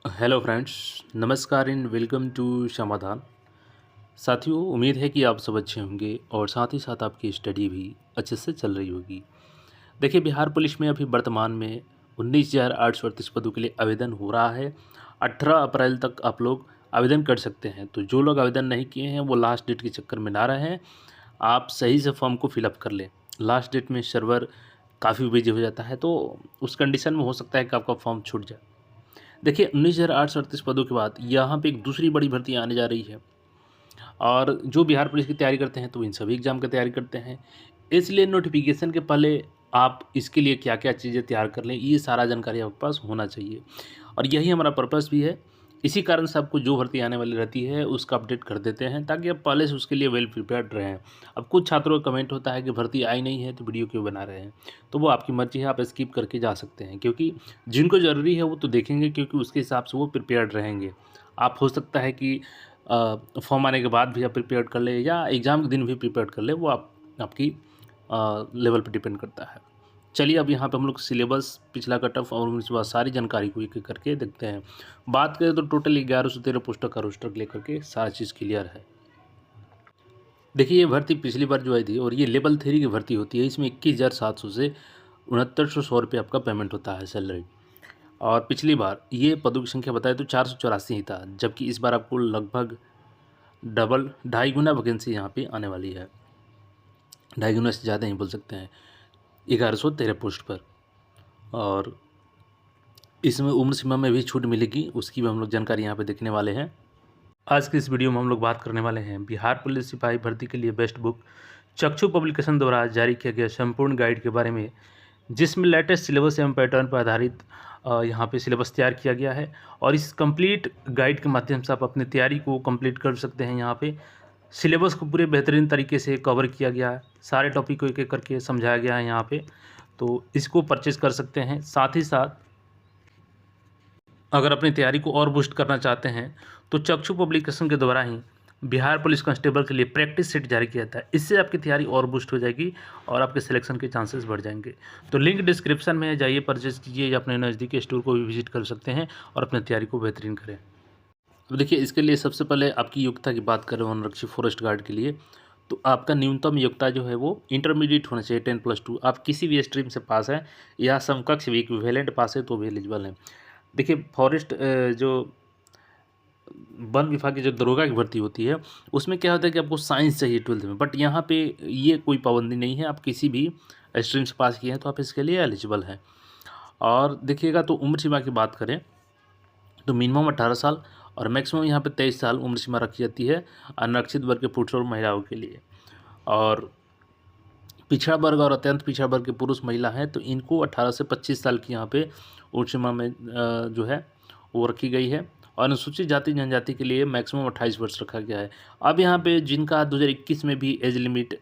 Hello friends, नमस्कार and welcome to समाधान। साथियों, उम्मीद है कि आप सब अच्छे होंगे और साथ ही साथ आपकी स्टडी भी अच्छे से चल रही होगी। देखिए, बिहार पुलिस में अभी वर्तमान में 19,838 पदों के लिए आवेदन हो रहा है। 18 अप्रैल तक आप लोग आवेदन कर सकते हैं। तो जो लोग आवेदन नहीं किए हैं वो लास्ट डेट के चक्कर में ना रहें, आप सही से फॉर्म को फिलअप कर लें। लास्ट डेट में सर्वर काफ़ी बिजी हो जाता है, तो उस कंडीशन में हो सकता है कि आपका फॉर्म छूट जाए। देखिए, 19,838 पदों के बाद यहाँ पे एक दूसरी बड़ी भर्ती आने जा रही है और जो बिहार पुलिस की तैयारी करते हैं तो इन सभी एग्ज़ाम की तैयारी करते हैं। इसलिए नोटिफिकेशन के पहले आप इसके लिए क्या-क्या चीज़ें तैयार कर लें, ये सारा जानकारी आपके पास होना चाहिए और यही हमारा पर्पस भी है। इसी कारण से आपको जो भर्ती आने वाली रहती है उसका अपडेट कर देते हैं ताकि आप पहले से उसके लिए वेल प्रिपेयर्ड रहें। अब कुछ छात्रों का कमेंट होता है कि भर्ती आई नहीं है तो वीडियो क्यों बना रहे हैं? तो वो आपकी मर्ज़ी है, आप स्किप करके जा सकते हैं क्योंकि जिनको ज़रूरी है वो तो देखेंगे क्योंकि उसके हिसाब से वो प्रिपेयर्ड रहेंगे। आप हो सकता है कि फॉर्म आने के बाद भी आप प्रिपेयर्ड कर लें या एग्ज़ाम के दिन भी प्रिपेयर्ड कर लें, वो आपकी लेवल पे डिपेंड करता है। चलिए, अब यहाँ पे हम लोग सिलेबस, पिछला कट ऑफ और उसके बाद सारी जानकारी को एक-एक करके देखते हैं। बात करें तो टोटल 1113 पोस्टों का रोस्टर लेकर के सारा चीज़ क्लियर है। देखिए, ये भर्ती पिछली बार जो आई थी और ये लेवल 3 की भर्ती होती है। इसमें 21,700 से 6900 रुपये आपका पेमेंट होता है सैलरी। और पिछली बार ये पदों की संख्या बताएँ तो 484 ही था, जबकि इस बार आपको लगभग डबल, ढाई गुना वैकेंसी यहाँ पे आने वाली है। ढाई गुना से ज़्यादा ही बोल सकते हैं, 1113 पोस्ट पर। और इसमें उम्र सीमा में भी छूट मिलेगी, उसकी भी हम लोग जानकारी यहाँ पे देखने वाले हैं। आज की इस वीडियो में हम लोग बात करने वाले हैं बिहार पुलिस सिपाही भर्ती के लिए बेस्ट बुक चक्षु पब्लिकेशन द्वारा जारी किया गया संपूर्ण गाइड के बारे में, जिसमें लेटेस्ट सिलेबस एवं पैटर्न पर आधारित यहाँ पे सिलेबस तैयार किया गया है। और इस कंप्लीट गाइड के माध्यम से आप अपनी तैयारी को कंप्लीट कर सकते हैं। यहाँ पे सिलेबस को पूरे बेहतरीन तरीके से कवर किया गया है, सारे टॉपिक को एक-एक करके समझाया गया है यहाँ पे, तो इसको परचेज़ कर सकते हैं। साथ ही साथ अगर अपनी तैयारी को और बूस्ट करना चाहते हैं तो चक्षु पब्लिकेशन के द्वारा ही बिहार पुलिस कांस्टेबल के लिए प्रैक्टिस सेट जारी किया था। इससे आपकी तैयारी और बूस्ट हो जाएगी और आपके सिलेक्शन के चांसेस बढ़ जाएंगे। तो लिंक डिस्क्रिप्शन में है, जाइए परचेज कीजिए या अपने नज़दीकी स्टोर को भी विजिट कर सकते हैं और अपनी तैयारी को बेहतरीन करें। अब देखिए, इसके लिए सबसे पहले आपकी योग्यता की बात करें वनरक्षी फॉरेस्ट गार्ड के लिए, तो आपका न्यूनतम योग्यता जो है वो इंटरमीडिएट होना चाहिए, 10+2। आप किसी भी स्ट्रीम से पास हैं या समकक्ष भी इक्विवेलेंट पास है तो भी एलिजिबल हैं। देखिए, फॉरेस्ट जो वन विभाग की जो दरोगा की भर्ती होती है उसमें क्या होता है कि आपको साइंस चाहिए 12th में, बट यहाँ पे ये कोई पाबंदी नहीं है। आप किसी भी स्ट्रीम से पास किए हैं तो आप इसके लिए एलिजिबल हैं। और देखिएगा, तो उम्र सीमा की बात करें तो मिनिमम 18 साल और मैक्सिमम यहाँ पे 23 साल उम्र सीमा रखी जाती है आरक्षित वर्ग के पुरुष और महिलाओं के लिए। और पिछड़ा वर्ग और अत्यंत पिछड़ा वर्ग के पुरुष महिला हैं तो इनको 18 से 25 साल की यहाँ पे उम्र सीमा में जो है वो रखी गई है। और अनुसूचित जाति जनजाति के लिए मैक्सिमम 28 वर्ष रखा गया है। अब यहाँ पे जिनका 2021 में भी एज लिमिट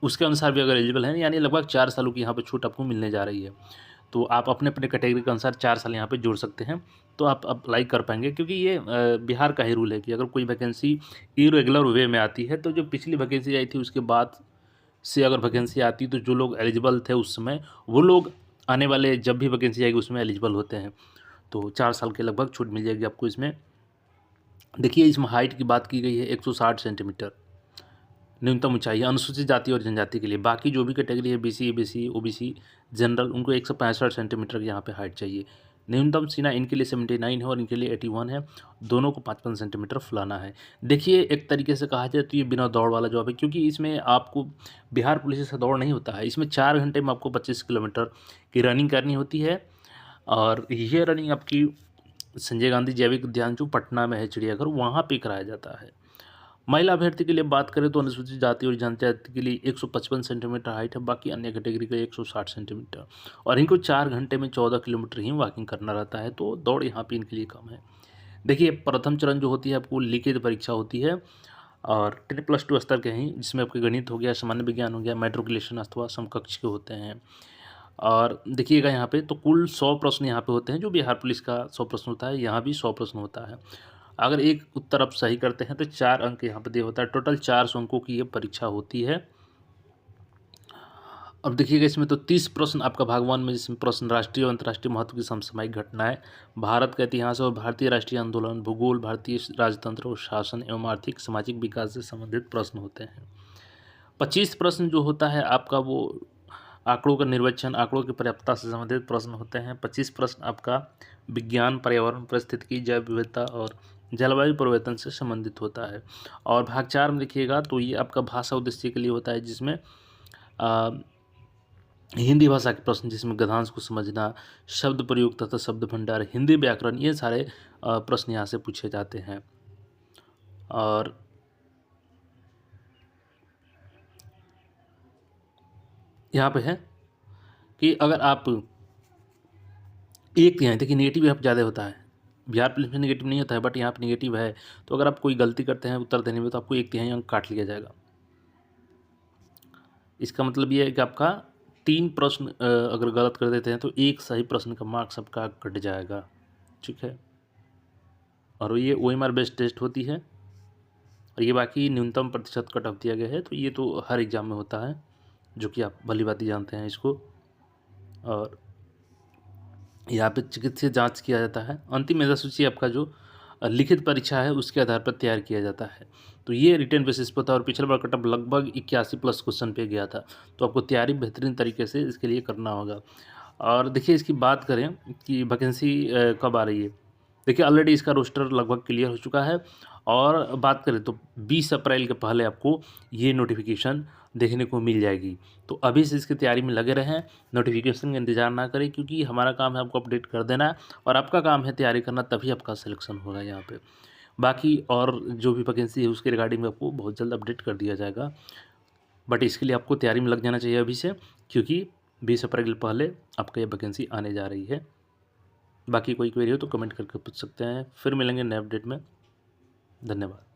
उसके अनुसार भी अगर एलिजिबल है, यानी लगभग 4 सालों की यहाँ पे छूट आपको मिलने जा रही है। तो आप अपने अपने कैटेगरी के अनुसार 4 साल यहाँ पे जोड़ सकते हैं, तो आप अप्लाई कर पाएंगे। क्योंकि ये बिहार का ही रूल है कि अगर कोई वैकेंसी इरेगुलर वे में आती है तो जो पिछली वैकेंसी आई थी उसके बाद से अगर वैकेंसी आती तो जो लोग एलिजिबल थे उस समय, वो लोग आने वाले जब भी वैकेंसी आएगी उसमें एलिजिबल होते हैं। तो 4 साल के लगभग छूट मिल जाएगी आपको इसमें। देखिए, इसमें हाइट की बात की गई है 160 सेंटीमीटर न्यूनतम ऊंचाई है अनुसूचित जाति और जनजाति के लिए। बाकी जो भी कैटेगरी है बीसी, एबीसी, ओबीसी, जनरल, उनको 165 सेंटीमीटर की यहाँ पे हाइट चाहिए। न्यूनतम सीना इनके लिए 79 है और इनके लिए 81 है। दोनों को 5-5 सेंटीमीटर फुलाना है। देखिए, एक तरीके से कहा जाए तो ये बिना दौड़ वाला जॉब है, क्योंकि इसमें आपको बिहार पुलिस से दौड़ नहीं होता है। इसमें 4 घंटे में आपको 25 किलोमीटर की रनिंग करनी होती है और ये रनिंग आपकी संजय गांधी जैविक उद्यान जो पटना में है, चिड़ियाघर, वहाँ पे कराया जाता है। महिला अभ्यर्थी के लिए बात करें तो अनुसूचित जाति और जनजाति के लिए 155 सेंटीमीटर हाइट है, बाकी अन्य कैटेगरी का 160 सेंटीमीटर। और इनको 4 घंटे में 14 किलोमीटर ही वॉकिंग करना रहता है, तो दौड़ यहाँ पे इनके लिए कम है। देखिए, प्रथम चरण जो होती है आपको लिखित परीक्षा होती है और 10+2 स्तर के हैं, जिसमें आपके गणित हो गया, सामान्य विज्ञान हो गया, मैट्रिकुलेशन अथवा समकक्ष के होते हैं। और देखिएगा, यहाँ पे तो कुल 100 प्रश्न यहाँ पे होते हैं। जो बिहार पुलिस का 100 प्रश्न होता है, यहाँ भी 100 प्रश्न होता है। अगर एक उत्तर आप सही करते हैं तो 4 अंक यहाँ पे दिया होता है। टोटल 400 अंकों की ये परीक्षा होती है। अब देखिएगा इसमें तो 30 प्रश्न आपका भाग 1 में, जिसमें प्रश्न राष्ट्रीय और अंतर्राष्ट्रीय महत्व की समसामयिक घटनाएं, भारत का इतिहास और भारतीय राष्ट्रीय आंदोलन, भूगोल, भारतीय राजतंत्र और शासन एवं आर्थिक सामाजिक विकास से संबंधित प्रश्न होते हैं। 25 प्रश्न जो होता है आपका वो आंकड़ों का निर्वचन, आंकड़ों की पर्याप्तता से संबंधित प्रश्न होते हैं। 25 प्रश्न आपका विज्ञान, पर्यावरण, पारिस्थितिकी, जैव विविधता और जलवायु परिवर्तन से संबंधित होता है। और भाग 4 में देखिएगा तो ये आपका भाषा उद्देश्य के लिए होता है, जिसमें हिंदी भाषा के प्रश्न, जिसमें गद्यांश को समझना, शब्द प्रयोग तथा शब्द भंडार, हिंदी व्याकरण, ये सारे प्रश्न यहाँ से पूछे जाते हैं। और यहाँ पे है कि अगर आप एक तिहाई, देखिए नेगेटिव यहाँ पर ज़्यादा होता है, बिहार पुलिस में नेगेटिव नहीं होता है, बट यहाँ पर नेगेटिव है। तो अगर आप कोई गलती करते हैं उत्तर देने में तो आपको 1/3 अंक काट लिया जाएगा। इसका मतलब ये है कि आपका 3 प्रश्न अगर गलत कर देते हैं तो एक सही प्रश्न का मार्क्स आपका कट जाएगा, ठीक है। और ये OMR बेस्ड टेस्ट होती है और ये बाकी न्यूनतम प्रतिशत कट ऑफ दिया गया है। तो ये तो हर एग्ज़ाम में होता है, जो कि आप भली भांति जानते हैं इसको। और यहाँ पे चिकित्सीय जांच किया जाता है। अंतिम मेधा सूची आपका जो लिखित परीक्षा है उसके आधार पर तैयार किया जाता है। तो ये रिटन बेसिस पर था और पिछला बार कटअप लगभग 81+ क्वेश्चन पे गया था। तो आपको तैयारी बेहतरीन तरीके से इसके लिए करना होगा। और देखिए इसकी बात करें कि वैकेंसी कब आ रही है, देखिए ऑलरेडी इसका रोस्टर लगभग क्लियर हो चुका है। और बात करें तो 20 अप्रैल के पहले आपको ये नोटिफिकेशन देखने को मिल जाएगी। तो अभी से इसकी तैयारी में लगे रहें, नोटिफिकेशन का इंतज़ार ना करें, क्योंकि हमारा काम है आपको अपडेट कर देना और आपका काम है तैयारी करना, तभी आपका सिलेक्शन होगा यहाँ पे। बाकी और जो भी वैकेंसी है उसके रिगार्डिंग में आपको बहुत जल्द अपडेट कर दिया जाएगा। बट इसके लिए आपको तैयारी में लग जाना चाहिए अभी से, क्योंकि 20 अप्रैल पहले आपका ये वैकेंसी आने जा रही है। बाकी कोई क्वेरी हो तो कमेंट करके पूछ सकते हैं। फिर मिलेंगे नए अपडेट में। धन्यवाद।